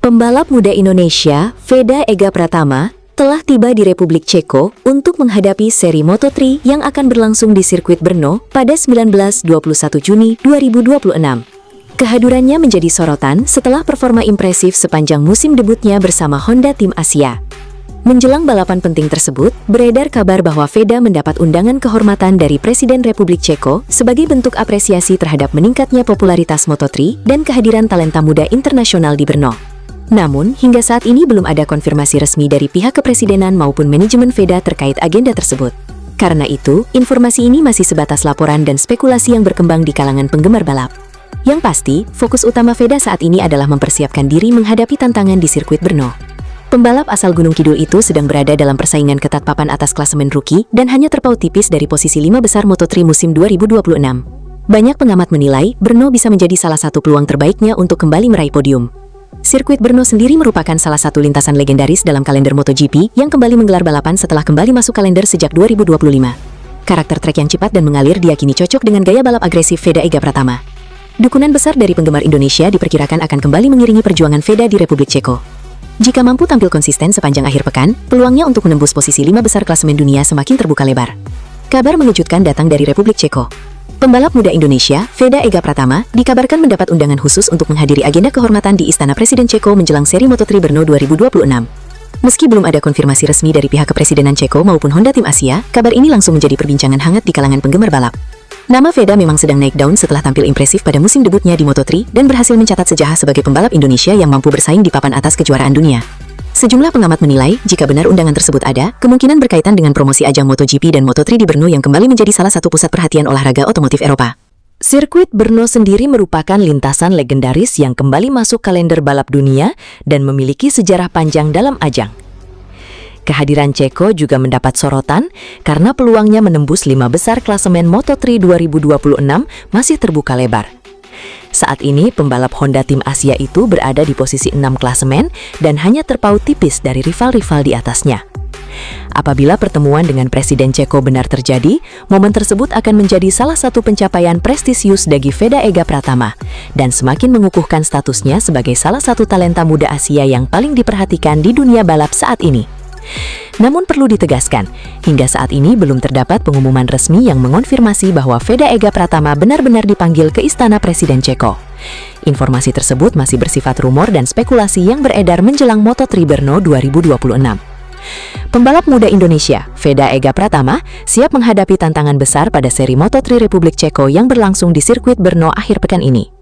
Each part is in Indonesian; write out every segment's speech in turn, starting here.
Pembalap muda Indonesia, Veda Ega Pratama, telah tiba di Republik Ceko untuk menghadapi seri Moto3 yang akan berlangsung di sirkuit Brno pada 19-21 Juni 2026. Kehadirannya menjadi sorotan setelah performa impresif sepanjang musim debutnya bersama Honda Tim Asia. Menjelang balapan penting tersebut, beredar kabar bahwa Veda mendapat undangan kehormatan dari Presiden Republik Ceko sebagai bentuk apresiasi terhadap meningkatnya popularitas Moto3 dan kehadiran talenta muda internasional di Brno. Namun, hingga saat ini belum ada konfirmasi resmi dari pihak kepresidenan maupun manajemen Veda terkait agenda tersebut. Karena itu, informasi ini masih sebatas laporan dan spekulasi yang berkembang di kalangan penggemar balap. Yang pasti, fokus utama Veda saat ini adalah mempersiapkan diri menghadapi tantangan di sirkuit Brno. Pembalap asal Gunung Kidul itu sedang berada dalam persaingan ketat papan atas klasemen rookie dan hanya terpaut tipis dari posisi 5 besar Moto3 musim 2026. Banyak pengamat menilai, Brno bisa menjadi salah satu peluang terbaiknya untuk kembali meraih podium. Sirkuit Brno sendiri merupakan salah satu lintasan legendaris dalam kalender MotoGP yang kembali menggelar balapan setelah kembali masuk kalender sejak 2025. Karakter trek yang cepat dan mengalir diyakini cocok dengan gaya balap agresif Veda Ega Pratama. Dukungan besar dari penggemar Indonesia diperkirakan akan kembali mengiringi perjuangan Veda di Republik Ceko. Jika mampu tampil konsisten sepanjang akhir pekan, peluangnya untuk menembus posisi 5 besar klasemen dunia semakin terbuka lebar. Kabar mengejutkan datang dari Republik Ceko. Pembalap muda Indonesia, Veda Ega Pratama, dikabarkan mendapat undangan khusus untuk menghadiri agenda kehormatan di Istana Presiden Ceko menjelang seri Moto3 Brno 2026. Meski belum ada konfirmasi resmi dari pihak kepresidenan Ceko maupun Honda Tim Asia, kabar ini langsung menjadi perbincangan hangat di kalangan penggemar balap. Nama Veda memang sedang naik daun setelah tampil impresif pada musim debutnya di Moto3 dan berhasil mencatat sejarah sebagai pembalap Indonesia yang mampu bersaing di papan atas kejuaraan dunia. Sejumlah pengamat menilai, jika benar undangan tersebut ada, kemungkinan berkaitan dengan promosi ajang MotoGP dan Moto3 di Brno yang kembali menjadi salah satu pusat perhatian olahraga otomotif Eropa. Sirkuit Brno sendiri merupakan lintasan legendaris yang kembali masuk kalender balap dunia dan memiliki sejarah panjang dalam ajang. Kehadiran Ceko juga mendapat sorotan karena peluangnya menembus 5 besar klasemen Moto3 2026 masih terbuka lebar. Saat ini, pembalap Honda Tim Asia itu berada di posisi 6 klasemen dan hanya terpaut tipis dari rival-rival di atasnya. Apabila pertemuan dengan Presiden Ceko benar terjadi, momen tersebut akan menjadi salah satu pencapaian prestisius bagi Veda Ega Pratama dan semakin mengukuhkan statusnya sebagai salah satu talenta muda Asia yang paling diperhatikan di dunia balap saat ini. Namun perlu ditegaskan, hingga saat ini belum terdapat pengumuman resmi yang mengonfirmasi bahwa Veda Ega Pratama benar-benar dipanggil ke Istana Presiden Ceko. Informasi tersebut masih bersifat rumor dan spekulasi yang beredar menjelang Moto3 Brno 2026. Pembalap muda Indonesia, Veda Ega Pratama, siap menghadapi tantangan besar pada seri Moto3 Republik Ceko yang berlangsung di sirkuit Brno akhir pekan ini.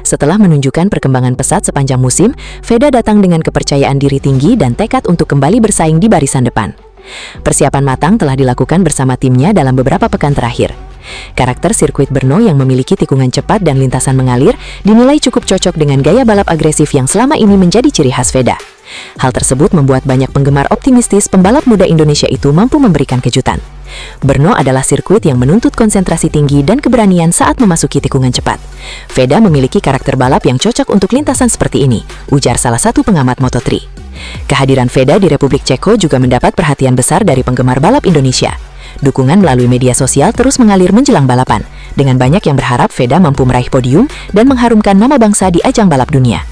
Setelah menunjukkan perkembangan pesat sepanjang musim, Veda datang dengan kepercayaan diri tinggi dan tekad untuk kembali bersaing di barisan depan. Persiapan matang telah dilakukan bersama timnya dalam beberapa pekan terakhir. Karakter sirkuit Brno yang memiliki tikungan cepat dan lintasan mengalir dinilai cukup cocok dengan gaya balap agresif yang selama ini menjadi ciri khas Veda. Hal tersebut membuat banyak penggemar optimistis pembalap muda Indonesia itu mampu memberikan kejutan. Brno adalah sirkuit yang menuntut konsentrasi tinggi dan keberanian saat memasuki tikungan cepat. Veda memiliki karakter balap yang cocok untuk lintasan seperti ini, ujar salah satu pengamat Moto3. Kehadiran Veda di Republik Ceko juga mendapat perhatian besar dari penggemar balap Indonesia. Dukungan melalui media sosial terus mengalir menjelang balapan, dengan banyak yang berharap Veda mampu meraih podium dan mengharumkan nama bangsa di ajang balap dunia.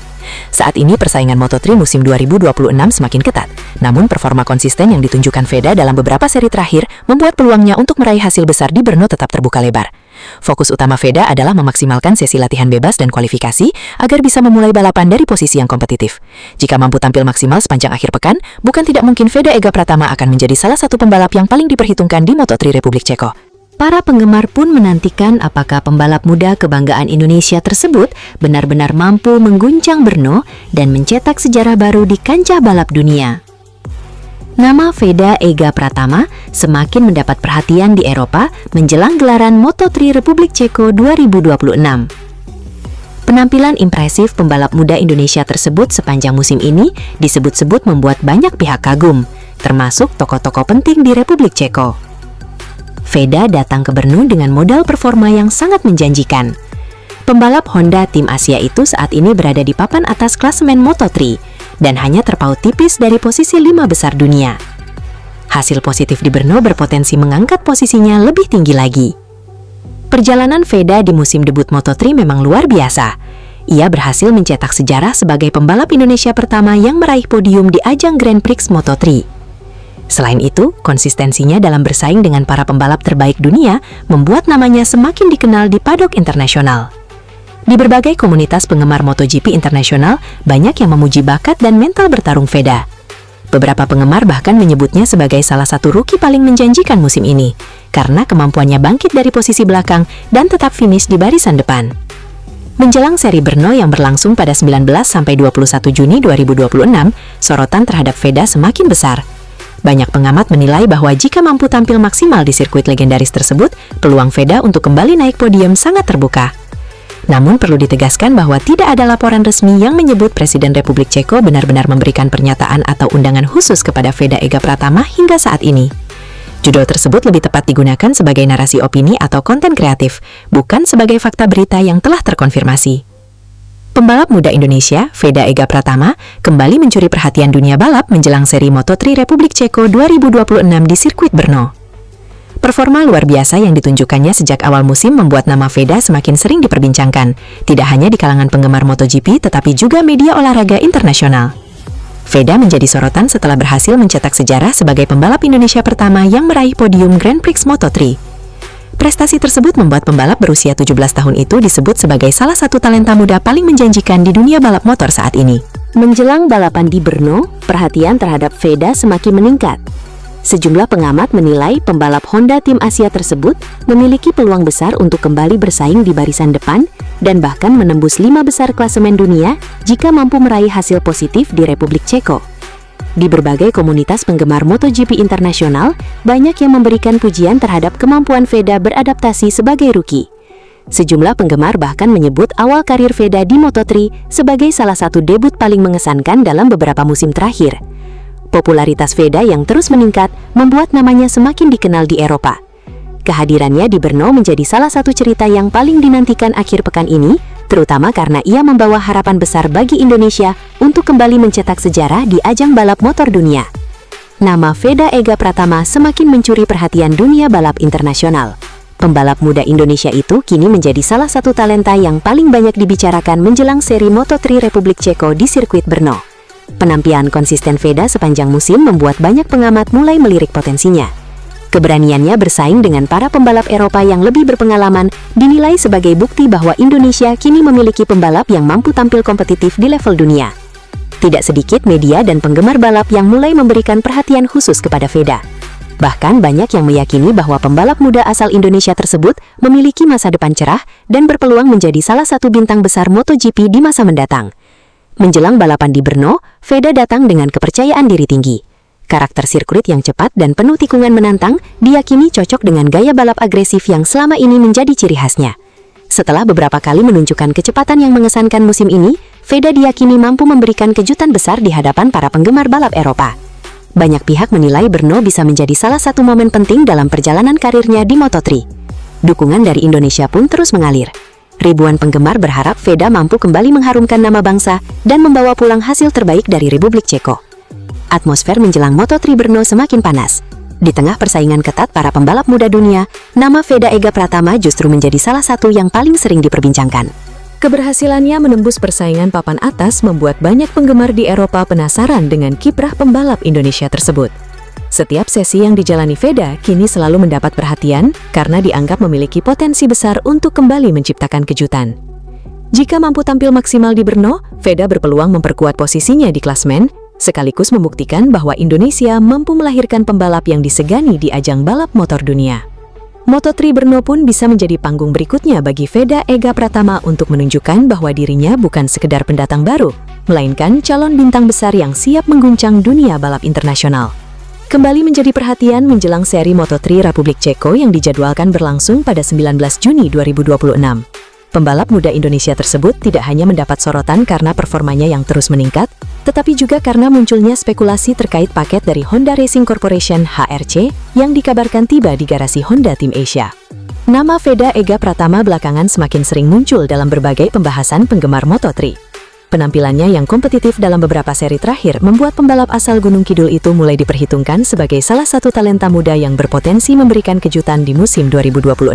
Saat ini persaingan Moto3 musim 2026 semakin ketat, namun performa konsisten yang ditunjukkan Veda dalam beberapa seri terakhir membuat peluangnya untuk meraih hasil besar di Brno tetap terbuka lebar. Fokus utama Veda adalah memaksimalkan sesi latihan bebas dan kualifikasi agar bisa memulai balapan dari posisi yang kompetitif. Jika mampu tampil maksimal sepanjang akhir pekan, bukan tidak mungkin Veda Ega Pratama akan menjadi salah satu pembalap yang paling diperhitungkan di Moto3 Republik Ceko. Para penggemar pun menantikan apakah pembalap muda kebanggaan Indonesia tersebut benar-benar mampu mengguncang Brno dan mencetak sejarah baru di kancah balap dunia. Nama Veda Ega Pratama semakin mendapat perhatian di Eropa menjelang gelaran Moto3 Republik Ceko 2026. Penampilan impresif pembalap muda Indonesia tersebut sepanjang musim ini disebut-sebut membuat banyak pihak kagum, termasuk tokoh-tokoh penting di Republik Ceko. Veda datang ke Brno dengan modal performa yang sangat menjanjikan. Pembalap Honda Tim Asia itu saat ini berada di papan atas klasemen Moto3 dan hanya terpaut tipis dari posisi 5 besar dunia. Hasil positif di Brno berpotensi mengangkat posisinya lebih tinggi lagi. Perjalanan Veda di musim debut Moto3 memang luar biasa. Ia berhasil mencetak sejarah sebagai pembalap Indonesia pertama yang meraih podium di ajang Grand Prix Moto3. Selain itu, konsistensinya dalam bersaing dengan para pembalap terbaik dunia membuat namanya semakin dikenal di paddock internasional. Di berbagai komunitas penggemar MotoGP internasional, banyak yang memuji bakat dan mental bertarung Veda. Beberapa penggemar bahkan menyebutnya sebagai salah satu rookie paling menjanjikan musim ini, karena kemampuannya bangkit dari posisi belakang dan tetap finish di barisan depan. Menjelang seri Brno yang berlangsung pada 19–21 Juni 2026, sorotan terhadap Veda semakin besar. Banyak pengamat menilai bahwa jika mampu tampil maksimal di sirkuit legendaris tersebut, peluang Veda untuk kembali naik podium sangat terbuka. Namun perlu ditegaskan bahwa tidak ada laporan resmi yang menyebut Presiden Republik Ceko benar-benar memberikan pernyataan atau undangan khusus kepada Veda Ega Pratama hingga saat ini. Judul tersebut lebih tepat digunakan sebagai narasi opini atau konten kreatif, bukan sebagai fakta berita yang telah terkonfirmasi. Pembalap muda Indonesia, Veda Ega Pratama, kembali mencuri perhatian dunia balap menjelang seri Moto3 Republik Ceko 2026 di sirkuit Brno. Performa luar biasa yang ditunjukkannya sejak awal musim membuat nama Veda semakin sering diperbincangkan, tidak hanya di kalangan penggemar MotoGP tetapi juga media olahraga internasional. Veda menjadi sorotan setelah berhasil mencetak sejarah sebagai pembalap Indonesia pertama yang meraih podium Grand Prix Moto3. Prestasi tersebut membuat pembalap berusia 17 tahun itu disebut sebagai salah satu talenta muda paling menjanjikan di dunia balap motor saat ini. Menjelang balapan di Brno, perhatian terhadap Veda semakin meningkat. Sejumlah pengamat menilai pembalap Honda tim Asia tersebut memiliki peluang besar untuk kembali bersaing di barisan depan dan bahkan menembus 5 besar klasemen dunia jika mampu meraih hasil positif di Republik Ceko. Di berbagai komunitas penggemar MotoGP internasional, banyak yang memberikan pujian terhadap kemampuan Veda beradaptasi sebagai rookie. Sejumlah penggemar bahkan menyebut awal karir Veda di Moto3 sebagai salah satu debut paling mengesankan dalam beberapa musim terakhir. Popularitas Veda yang terus meningkat membuat namanya semakin dikenal di Eropa. Kehadirannya di Brno menjadi salah satu cerita yang paling dinantikan akhir pekan ini, terutama karena ia membawa harapan besar bagi Indonesia untuk kembali mencetak sejarah di ajang balap motor dunia. Nama Veda Ega Pratama semakin mencuri perhatian dunia balap internasional. Pembalap muda Indonesia itu kini menjadi salah satu talenta yang paling banyak dibicarakan menjelang seri Moto3 Republik Ceko di sirkuit Brno. Penampilan konsisten Veda sepanjang musim membuat banyak pengamat mulai melirik potensinya. Keberaniannya bersaing dengan para pembalap Eropa yang lebih berpengalaman dinilai sebagai bukti bahwa Indonesia kini memiliki pembalap yang mampu tampil kompetitif di level dunia. Tidak sedikit media dan penggemar balap yang mulai memberikan perhatian khusus kepada Veda. Bahkan banyak yang meyakini bahwa pembalap muda asal Indonesia tersebut memiliki masa depan cerah dan berpeluang menjadi salah satu bintang besar MotoGP di masa mendatang. Menjelang balapan di Brno, Veda datang dengan kepercayaan diri tinggi. Karakter sirkuit yang cepat dan penuh tikungan menantang diyakini cocok dengan gaya balap agresif yang selama ini menjadi ciri khasnya. Setelah beberapa kali menunjukkan kecepatan yang mengesankan musim ini, Veda diyakini mampu memberikan kejutan besar di hadapan para penggemar balap Eropa. Banyak pihak menilai Brno bisa menjadi salah satu momen penting dalam perjalanan karirnya di Moto3. Dukungan dari Indonesia pun terus mengalir. Ribuan penggemar berharap Veda mampu kembali mengharumkan nama bangsa dan membawa pulang hasil terbaik dari Republik Ceko. Atmosfer menjelang Moto3 Brno semakin panas. Di tengah persaingan ketat para pembalap muda dunia, nama Veda Ega Pratama justru menjadi salah satu yang paling sering diperbincangkan. Keberhasilannya menembus persaingan papan atas membuat banyak penggemar di Eropa penasaran dengan kiprah pembalap Indonesia tersebut. Setiap sesi yang dijalani Veda kini selalu mendapat perhatian karena dianggap memiliki potensi besar untuk kembali menciptakan kejutan. Jika mampu tampil maksimal di Brno, Veda berpeluang memperkuat posisinya di klasemen, sekaligus membuktikan bahwa Indonesia mampu melahirkan pembalap yang disegani di ajang balap motor dunia. Moto3 Brno pun bisa menjadi panggung berikutnya bagi Veda Ega Pratama untuk menunjukkan bahwa dirinya bukan sekedar pendatang baru, melainkan calon bintang besar yang siap mengguncang dunia balap internasional. Kembali menjadi perhatian menjelang seri Moto3 Republik Ceko yang dijadwalkan berlangsung pada 19 Juni 2026. Pembalap muda Indonesia tersebut tidak hanya mendapat sorotan karena performanya yang terus meningkat, tetapi juga karena munculnya spekulasi terkait paket dari Honda Racing Corporation (HRC) yang dikabarkan tiba di garasi Honda Tim Asia. Nama Veda Ega Pratama belakangan semakin sering muncul dalam berbagai pembahasan penggemar Moto3. Penampilannya yang kompetitif dalam beberapa seri terakhir membuat pembalap asal Gunung Kidul itu mulai diperhitungkan sebagai salah satu talenta muda yang berpotensi memberikan kejutan di musim 2026.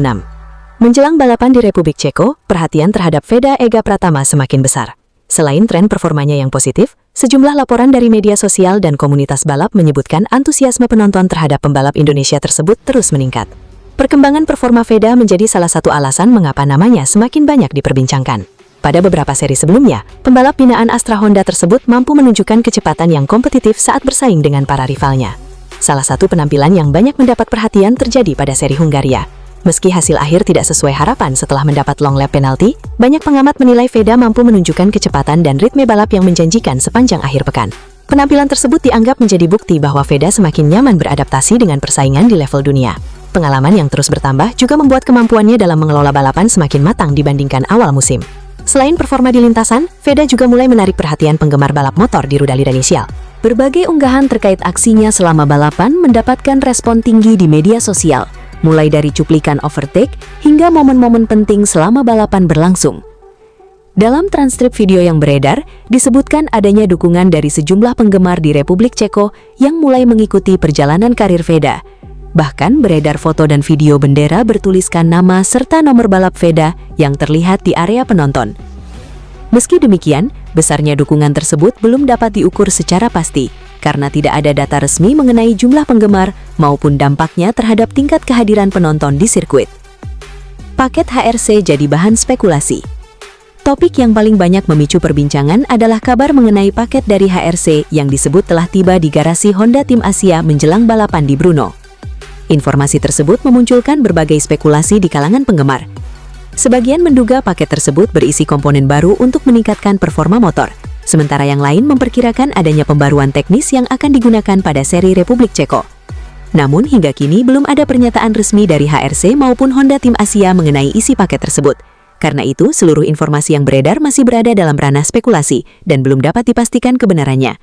Menjelang balapan di Republik Ceko, perhatian terhadap Veda Ega Pratama semakin besar. Selain tren performanya yang positif, sejumlah laporan dari media sosial dan komunitas balap menyebutkan antusiasme penonton terhadap pembalap Indonesia tersebut terus meningkat. Perkembangan performa Veda menjadi salah satu alasan mengapa namanya semakin banyak diperbincangkan. Pada beberapa seri sebelumnya, pembalap binaan Astra Honda tersebut mampu menunjukkan kecepatan yang kompetitif saat bersaing dengan para rivalnya. Salah satu penampilan yang banyak mendapat perhatian terjadi pada seri Hungaria. Meski hasil akhir tidak sesuai harapan setelah mendapat long lap penalti, banyak pengamat menilai Veda mampu menunjukkan kecepatan dan ritme balap yang menjanjikan sepanjang akhir pekan. Penampilan tersebut dianggap menjadi bukti bahwa Veda semakin nyaman beradaptasi dengan persaingan di level dunia. Pengalaman yang terus bertambah juga membuat kemampuannya dalam mengelola balapan semakin matang dibandingkan awal musim. Selain performa di lintasan, Veda juga mulai menarik perhatian penggemar balap motor di rudal inisial. Berbagai unggahan terkait aksinya selama balapan mendapatkan respon tinggi di media sosial, mulai dari cuplikan overtake hingga momen-momen penting selama balapan berlangsung. Dalam transkrip video yang beredar, disebutkan adanya dukungan dari sejumlah penggemar di Republik Ceko yang mulai mengikuti perjalanan karir Veda. Bahkan beredar foto dan video bendera bertuliskan nama serta nomor balap Veda yang terlihat di area penonton. Meski demikian, besarnya dukungan tersebut belum dapat diukur secara pasti, karena tidak ada data resmi mengenai jumlah penggemar maupun dampaknya terhadap tingkat kehadiran penonton di sirkuit. Paket HRC jadi bahan spekulasi. Topik yang paling banyak memicu perbincangan adalah kabar mengenai paket dari HRC yang disebut telah tiba di garasi Honda Tim Asia menjelang balapan di Brno. Informasi tersebut memunculkan berbagai spekulasi di kalangan penggemar. Sebagian menduga paket tersebut berisi komponen baru untuk meningkatkan performa motor, sementara yang lain memperkirakan adanya pembaruan teknis yang akan digunakan pada seri Republik Ceko. Namun hingga kini belum ada pernyataan resmi dari HRC maupun Honda Tim Asia mengenai isi paket tersebut. Karena itu, seluruh informasi yang beredar masih berada dalam ranah spekulasi dan belum dapat dipastikan kebenarannya.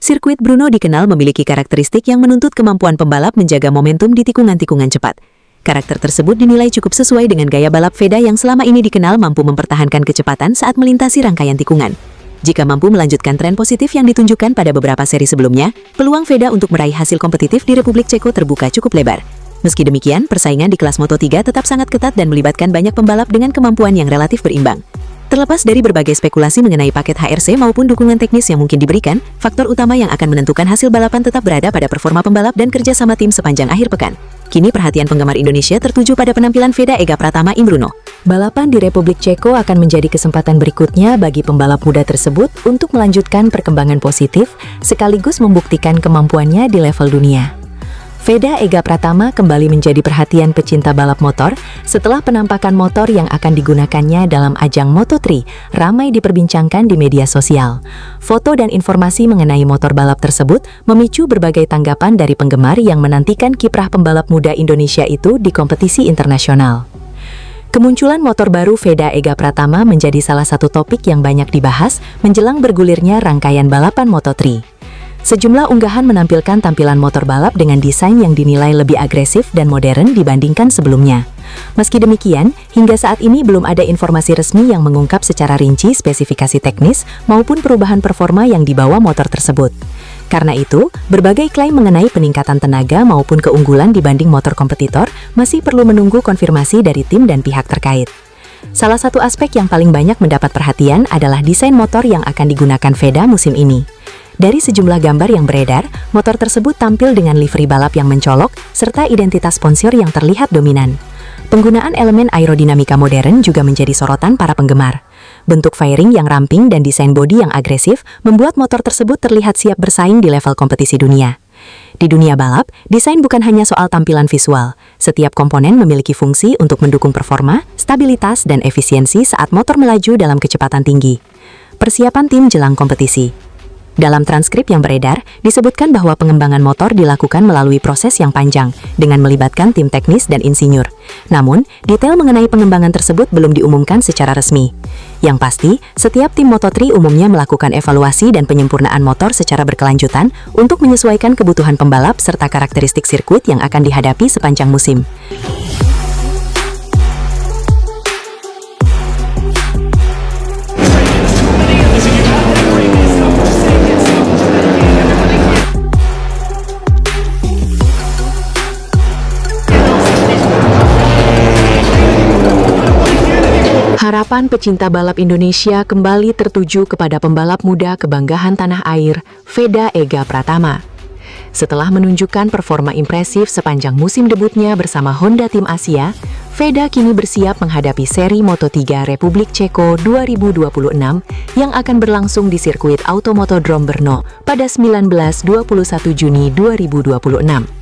Sirkuit Brno dikenal memiliki karakteristik yang menuntut kemampuan pembalap menjaga momentum di tikungan-tikungan cepat. Karakter tersebut dinilai cukup sesuai dengan gaya balap Veda yang selama ini dikenal mampu mempertahankan kecepatan saat melintasi rangkaian tikungan. Jika mampu melanjutkan tren positif yang ditunjukkan pada beberapa seri sebelumnya, peluang Veda untuk meraih hasil kompetitif di Republik Ceko terbuka cukup lebar. Meski demikian, persaingan di kelas Moto3 tetap sangat ketat dan melibatkan banyak pembalap dengan kemampuan yang relatif berimbang. Terlepas dari berbagai spekulasi mengenai paket HRC maupun dukungan teknis yang mungkin diberikan, faktor utama yang akan menentukan hasil balapan tetap berada pada performa pembalap dan kerja sama tim sepanjang akhir pekan. Kini perhatian penggemar Indonesia tertuju pada penampilan Veda Ega Pratama di Brno. Balapan di Republik Ceko akan menjadi kesempatan berikutnya bagi pembalap muda tersebut untuk melanjutkan perkembangan positif sekaligus membuktikan kemampuannya di level dunia. Veda Ega Pratama kembali menjadi perhatian pecinta balap motor setelah penampakan motor yang akan digunakannya dalam ajang Moto3 ramai diperbincangkan di media sosial. Foto dan informasi mengenai motor balap tersebut memicu berbagai tanggapan dari penggemar yang menantikan kiprah pembalap muda Indonesia itu di kompetisi internasional. Kemunculan motor baru Veda Ega Pratama menjadi salah satu topik yang banyak dibahas menjelang bergulirnya rangkaian balapan Moto3. Sejumlah unggahan menampilkan tampilan motor balap dengan desain yang dinilai lebih agresif dan modern dibandingkan sebelumnya. Meski demikian, hingga saat ini belum ada informasi resmi yang mengungkap secara rinci spesifikasi teknis maupun perubahan performa yang dibawa motor tersebut. Karena itu, berbagai klaim mengenai peningkatan tenaga maupun keunggulan dibanding motor kompetitor masih perlu menunggu konfirmasi dari tim dan pihak terkait. Salah satu aspek yang paling banyak mendapat perhatian adalah desain motor yang akan digunakan Veda musim ini. Dari sejumlah gambar yang beredar, motor tersebut tampil dengan livery balap yang mencolok serta identitas sponsor yang terlihat dominan. Penggunaan elemen aerodinamika modern juga menjadi sorotan para penggemar. Bentuk fairing yang ramping dan desain bodi yang agresif membuat motor tersebut terlihat siap bersaing di level kompetisi dunia. Di dunia balap, desain bukan hanya soal tampilan visual. Setiap komponen memiliki fungsi untuk mendukung performa, stabilitas, dan efisiensi saat motor melaju dalam kecepatan tinggi. Persiapan tim jelang kompetisi. Dalam transkrip yang beredar, disebutkan bahwa pengembangan motor dilakukan melalui proses yang panjang, dengan melibatkan tim teknis dan insinyur. Namun, detail mengenai pengembangan tersebut belum diumumkan secara resmi. Yang pasti, setiap tim Moto3 umumnya melakukan evaluasi dan penyempurnaan motor secara berkelanjutan untuk menyesuaikan kebutuhan pembalap serta karakteristik sirkuit yang akan dihadapi sepanjang musim. Harapan pecinta balap Indonesia kembali tertuju kepada pembalap muda kebanggaan tanah air, Veda Ega Pratama. Setelah menunjukkan performa impresif sepanjang musim debutnya bersama Honda Tim Asia, Veda kini bersiap menghadapi seri Moto3 Republik Ceko 2026 yang akan berlangsung di sirkuit Automotodrome Brno pada 19-21 Juni 2026.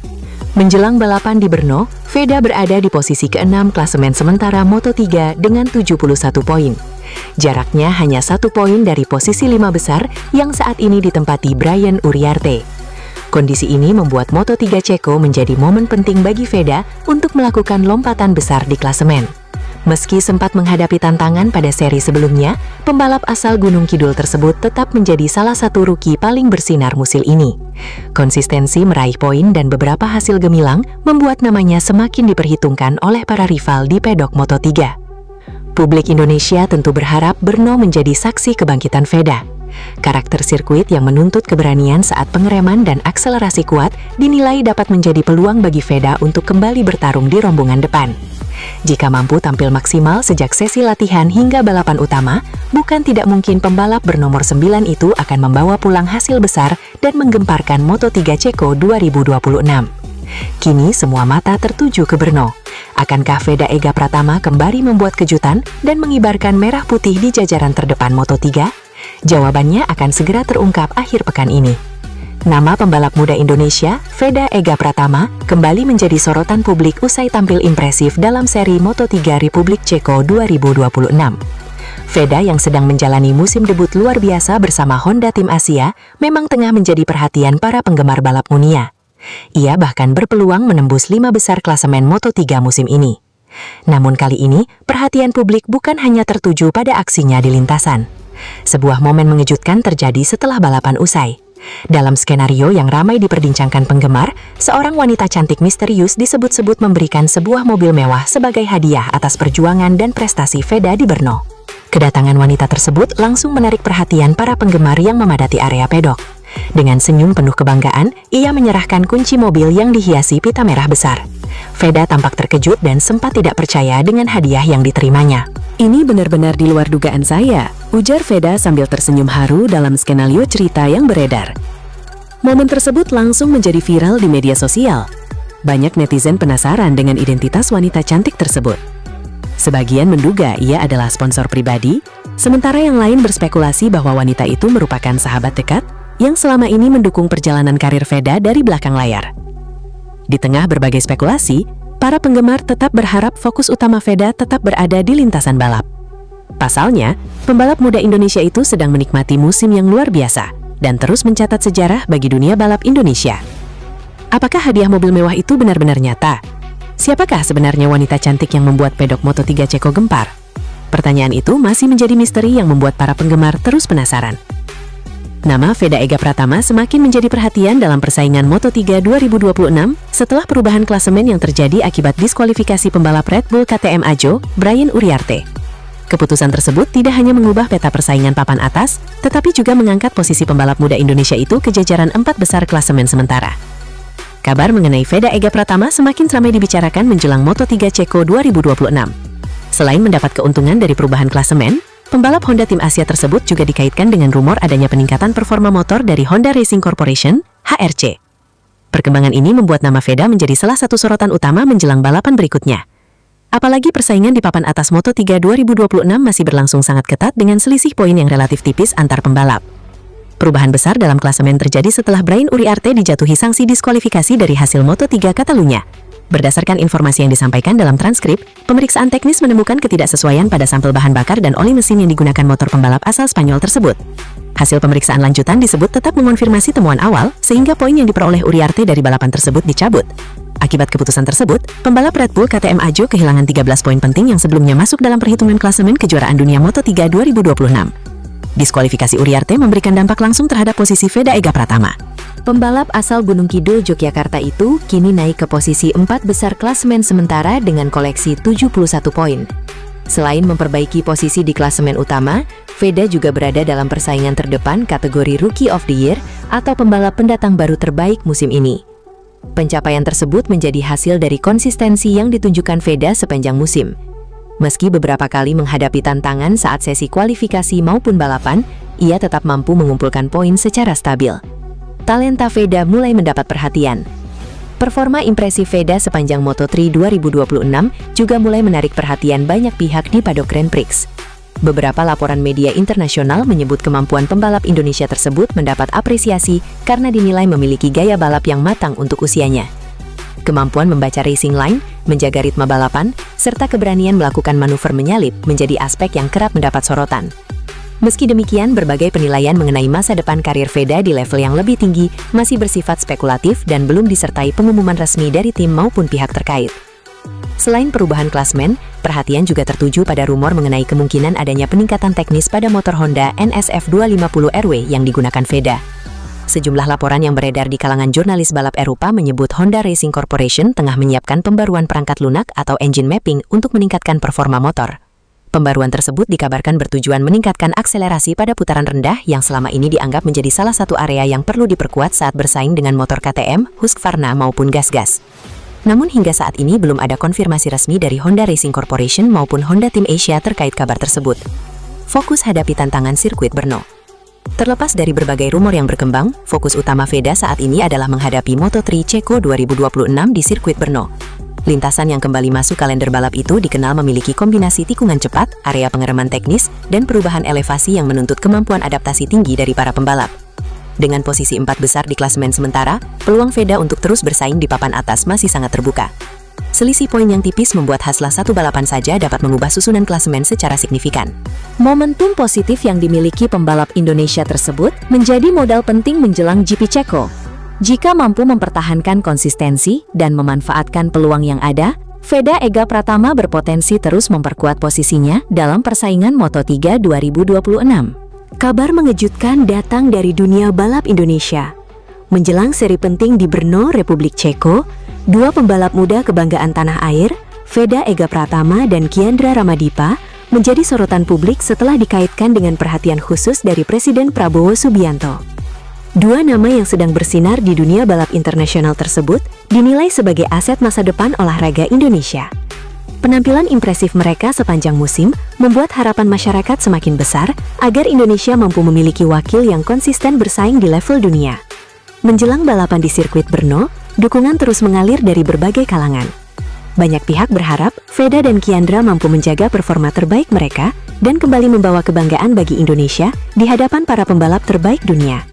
Menjelang balapan di Brno, Veda berada di posisi ke-6 klasemen sementara Moto3 dengan 71 poin. Jaraknya hanya 1 poin dari posisi 5 besar yang saat ini ditempati Brian Uriarte. Kondisi ini membuat Moto3 Ceko menjadi momen penting bagi Veda untuk melakukan lompatan besar di klasemen. Meski sempat menghadapi tantangan pada seri sebelumnya, pembalap asal Gunung Kidul tersebut tetap menjadi salah satu rookie paling bersinar musim ini. Konsistensi meraih poin dan beberapa hasil gemilang membuat namanya semakin diperhitungkan oleh para rival di pedok Moto3. Publik Indonesia tentu berharap Brno menjadi saksi kebangkitan Veda. Karakter sirkuit yang menuntut keberanian saat pengereman dan akselerasi kuat dinilai dapat menjadi peluang bagi Veda untuk kembali bertarung di rombongan depan. Jika mampu tampil maksimal sejak sesi latihan hingga balapan utama, bukan tidak mungkin pembalap bernomor 9 itu akan membawa pulang hasil besar dan menggemparkan Moto3 Ceko 2026. Kini semua mata tertuju ke Brno. Akankah Veda Ega Pratama kembali membuat kejutan dan mengibarkan merah putih di jajaran terdepan Moto3? Jawabannya akan segera terungkap akhir pekan ini. Nama pembalap muda Indonesia, Veda Ega Pratama, kembali menjadi sorotan publik usai tampil impresif dalam seri Moto3 Republik Ceko 2026. Veda yang sedang menjalani musim debut luar biasa bersama Honda Tim Asia memang tengah menjadi perhatian para penggemar balap dunia. Ia bahkan berpeluang menembus 5 besar klasemen Moto3 musim ini. Namun kali ini, perhatian publik bukan hanya tertuju pada aksinya di lintasan. Sebuah momen mengejutkan terjadi setelah balapan usai. Dalam skenario yang ramai diperbincangkan penggemar, seorang wanita cantik misterius disebut-sebut memberikan sebuah mobil mewah sebagai hadiah atas perjuangan dan prestasi Veda di Brno. Kedatangan wanita tersebut langsung menarik perhatian para penggemar yang memadati area pedok. Dengan senyum penuh kebanggaan, ia menyerahkan kunci mobil yang dihiasi pita merah besar. Veda tampak terkejut dan sempat tidak percaya dengan hadiah yang diterimanya. "Ini benar-benar di luar dugaan saya," ujar Veda sambil tersenyum haru dalam skenario cerita yang beredar. Momen tersebut langsung menjadi viral di media sosial. Banyak netizen penasaran dengan identitas wanita cantik tersebut. Sebagian menduga ia adalah sponsor pribadi, sementara yang lain berspekulasi bahwa wanita itu merupakan sahabat dekat yang selama ini mendukung perjalanan karir Veda dari belakang layar. Di tengah berbagai spekulasi, para penggemar tetap berharap fokus utama Veda tetap berada di lintasan balap. Pasalnya, pembalap muda Indonesia itu sedang menikmati musim yang luar biasa dan terus mencatat sejarah bagi dunia balap Indonesia. Apakah hadiah mobil mewah itu benar-benar nyata? Siapakah sebenarnya wanita cantik yang membuat pedok Moto3 Ceko gempar? Pertanyaan itu masih menjadi misteri yang membuat para penggemar terus penasaran. Nama Veda Ega Pratama semakin menjadi perhatian dalam persaingan Moto3 2026 setelah perubahan klasemen yang terjadi akibat diskualifikasi pembalap Red Bull KTM Ajo, Brian Uriarte. Keputusan tersebut tidak hanya mengubah peta persaingan papan atas, tetapi juga mengangkat posisi pembalap muda Indonesia itu ke jajaran 4 besar klasemen sementara. Kabar mengenai Veda Ega Pratama semakin ramai dibicarakan menjelang Moto3 Ceko 2026. Selain mendapat keuntungan dari perubahan klasemen, pembalap Honda Tim Asia tersebut juga dikaitkan dengan rumor adanya peningkatan performa motor dari Honda Racing Corporation, HRC. Perkembangan ini membuat nama Veda menjadi salah satu sorotan utama menjelang balapan berikutnya. Apalagi persaingan di papan atas Moto3 2026 masih berlangsung sangat ketat dengan selisih poin yang relatif tipis antar pembalap. Perubahan besar dalam klasemen terjadi setelah Brian Uriarte dijatuhi sanksi diskualifikasi dari hasil Moto3 Catalunya. Berdasarkan informasi yang disampaikan dalam transkrip, pemeriksaan teknis menemukan ketidaksesuaian pada sampel bahan bakar dan oli mesin yang digunakan motor pembalap asal Spanyol tersebut. Hasil pemeriksaan lanjutan disebut tetap mengonfirmasi temuan awal, sehingga poin yang diperoleh Uriarte dari balapan tersebut dicabut. Akibat keputusan tersebut, pembalap Red Bull KTM Ajo kehilangan 13 poin penting yang sebelumnya masuk dalam perhitungan klasemen kejuaraan dunia Moto3 2026. Diskualifikasi Uriarte memberikan dampak langsung terhadap posisi Veda Ega Pratama. Pembalap asal Gunung Kidul, Yogyakarta itu kini naik ke posisi 4 besar klasemen sementara dengan koleksi 71 poin. Selain memperbaiki posisi di klasemen utama, Veda juga berada dalam persaingan terdepan kategori Rookie of the Year atau pembalap pendatang baru terbaik musim ini. Pencapaian tersebut menjadi hasil dari konsistensi yang ditunjukkan Veda sepanjang musim. Meski beberapa kali menghadapi tantangan saat sesi kualifikasi maupun balapan, ia tetap mampu mengumpulkan poin secara stabil. Talenta Veda mulai mendapat perhatian. Performa impresif Veda sepanjang Moto3 2026 juga mulai menarik perhatian banyak pihak di paddock Grand Prix. Beberapa laporan media internasional menyebut kemampuan pembalap Indonesia tersebut mendapat apresiasi karena dinilai memiliki gaya balap yang matang untuk usianya. Kemampuan membaca racing line, menjaga ritme balapan, serta keberanian melakukan manuver menyalip menjadi aspek yang kerap mendapat sorotan. Meski demikian, berbagai penilaian mengenai masa depan karir Veda di level yang lebih tinggi masih bersifat spekulatif dan belum disertai pengumuman resmi dari tim maupun pihak terkait. Selain perubahan klasmen, perhatian juga tertuju pada rumor mengenai kemungkinan adanya peningkatan teknis pada motor Honda NSF 250RW yang digunakan Veda. Sejumlah laporan yang beredar di kalangan jurnalis balap Eropa menyebut Honda Racing Corporation tengah menyiapkan pembaruan perangkat lunak atau engine mapping untuk meningkatkan performa motor. Pembaruan tersebut dikabarkan bertujuan meningkatkan akselerasi pada putaran rendah yang selama ini dianggap menjadi salah satu area yang perlu diperkuat saat bersaing dengan motor KTM, Husqvarna maupun gas-gas. Namun hingga saat ini belum ada konfirmasi resmi dari Honda Racing Corporation maupun Honda Team Asia terkait kabar tersebut. Fokus hadapi tantangan sirkuit Brno. Terlepas dari berbagai rumor yang berkembang, fokus utama Veda saat ini adalah menghadapi Moto3 Ceko 2026 di sirkuit Brno. Lintasan yang kembali masuk kalender balap itu dikenal memiliki kombinasi tikungan cepat, area pengereman teknis, dan perubahan elevasi yang menuntut kemampuan adaptasi tinggi dari para pembalap. Dengan posisi 4 besar di klasemen sementara, peluang Veda untuk terus bersaing di papan atas masih sangat terbuka. Selisih poin yang tipis membuat hasil satu balapan saja dapat mengubah susunan klasemen secara signifikan. Momentum positif yang dimiliki pembalap Indonesia tersebut menjadi modal penting menjelang GP Ceko. Jika mampu mempertahankan konsistensi dan memanfaatkan peluang yang ada, Veda Ega Pratama berpotensi terus memperkuat posisinya dalam persaingan Moto3 2026. Kabar mengejutkan datang dari dunia balap Indonesia. Menjelang seri penting di Brno, Republik Ceko, dua pembalap muda kebanggaan tanah air, Veda Ega Pratama dan Kiandra Ramadipa, menjadi sorotan publik setelah dikaitkan dengan perhatian khusus dari Presiden Prabowo Subianto. Dua nama yang sedang bersinar di dunia balap internasional tersebut dinilai sebagai aset masa depan olahraga Indonesia. Penampilan impresif mereka sepanjang musim membuat harapan masyarakat semakin besar agar Indonesia mampu memiliki wakil yang konsisten bersaing di level dunia. Menjelang balapan di sirkuit Brno, dukungan terus mengalir dari berbagai kalangan. Banyak pihak berharap Veda dan Kiandra mampu menjaga performa terbaik mereka dan kembali membawa kebanggaan bagi Indonesia di hadapan para pembalap terbaik dunia.